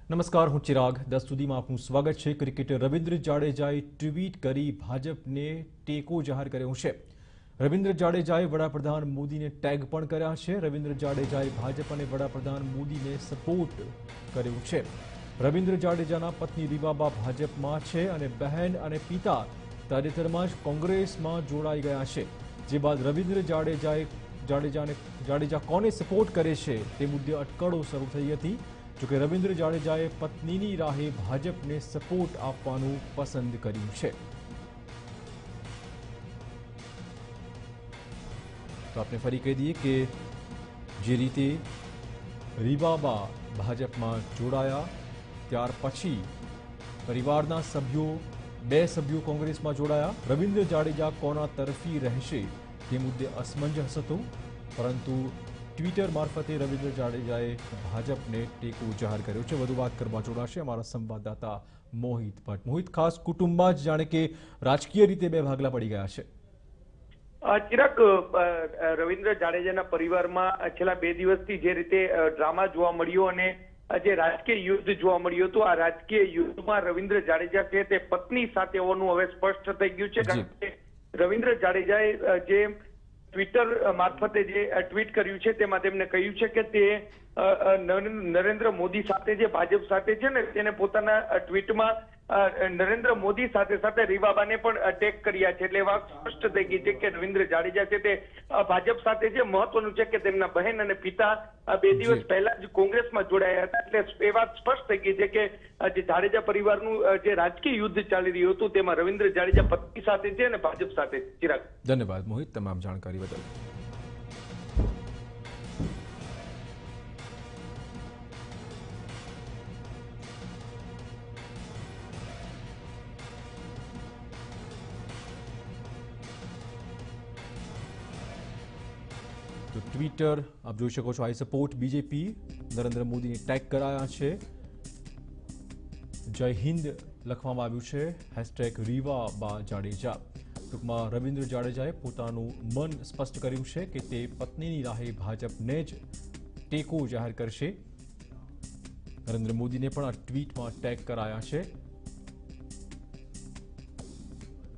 નમસ્કાર, હું ચિરાગ. 10 સુધીમાં આપનું સ્વાગત છે. ક્રિકેટર રવિન્દ્ર જાડેજાએ ટ્વીટ કરી ભાજપને ટેકો જાહેર કર્યો છે. રવિન્દ્ર જાડેજાએ વડાપ્રધાન મોદીને ટેગ પણ કર્યા છે. રવિન્દ્ર જાડેજાએ ભાજપ અને વડાપ્રધાન મોદીને સપોર્ટ કર્યો છે. રવિન્દ્ર જાડેજાના પત્ની રીવાબા ભાજપમાં છે અને બહેન અને પિતા તાજેતરમાં જ કોંગ્રેસમાં જોડાઈ ગયા છે. જે બાદ રવિન્દ્ર જાડેજા કોને સપોર્ટ કરે છે તે મુદ્દે અટકળો શરૂ થઈ હતી. જોકે રવિન્દ્ર જાડેજાએ પત્નીની રાહે ભાજપને સપોર્ટ આપવાનું પસંદ કર્યું છે. તો આપણે ફરી કહી દઈએ કે જે રીતે રીવાબા ભાજપમાં જોડાયા ત્યાર પછી પરિવારના બે સભ્યો કોંગ્રેસમાં જોડાયા. રવિન્દ્ર જાડેજા કોના તરફી રહેશે તે મુદ્દે અસમંજસ હતો, પરંતુ ટ્વિટર મારફતે રવિન્દ્ર જાડેજાએ ભાજપને ટેકો જાહેર કર્યો છે. વધુ વાત કરવા જોડાશે અમારા સંવાદદાતા મોહિત ભટ્ટ. મોહિત, ખાસ કુટુંબમાં જ જાણે કે રાજકીય રીતે બે ભાગલા પડી ગયા છે. ચિરાગ, રવિન્દ્ર જાડેજાના પરિવારમાં છેલ્લા 2 દિવસથી જે રીતે ડ્રામા જોવા મળ્યો અને જે રાજકીય યુદ્ધ જોવા મળ્યું હતું, આ રાજકીય યુદ્ધમાં રવિન્દ્ર જાડેજા છે તે પત્ની સાથે હોવાનું હવે સ્પષ્ટ થઈ ગયું છે. કારણ કે રવિન્દ્ર જાડેજાએ જે ટ્વિટર મારફતે જે ટ્વીટ કર્યું છે તેમાં તેમણે કહ્યું છે કે તે નરેન્દ્ર મોદી સાથે જે ભાજપ સાથે છે ને તેને પોતાના ટ્વીટમાં નરેન્દ્ર મોદી સાથે રીવાબાને પણ ટેગ કર્યા છે. એટલે વાત સ્પષ્ટ થઈ ગઈ છે કે રવિન્દ્ર જાડેજા છે તે ભાજપ સાથે જે મહત્વનું છે કે તેમના બહેન અને પિતા 2 દિવસ પહેલા જ કોંગ્રેસમાં જોડાયા હતા. એટલે એ વાત સ્પષ્ટ થઈ ગઈ છે કે જે જાડેજા પરિવારનું જે રાજકીય યુદ્ધ ચાલી રહ્યું હતું તેમાં રવિન્દ્ર જાડેજા પત્ની સાથે છે અને ભાજપ સાથે. ચિરાગ, ધન્યવાદ મોહિત તમામ જાણકારી બદલ. તો ટ્વિટર આપ જોઈ શકો છો, આઈ સપોર્ટ બીજેપી. નરેન્દ્ર મોદીને ટેગ કરાયા છે. જય હિન્દ લખવામાં આવ્યું છે. હેશટેગ રીવાબા જાડેજા. ટૂંકમાં રવિન્દ્ર જાડેજાએ પોતાનું મન સ્પષ્ટ કર્યું છે કે તે પત્નીની રાહે ભાજપને જ ટેકો જાહેર કરશે. નરેન્દ્ર મોદીને પણ આ ટ્વીટમાં ટેગ કરાયા છે.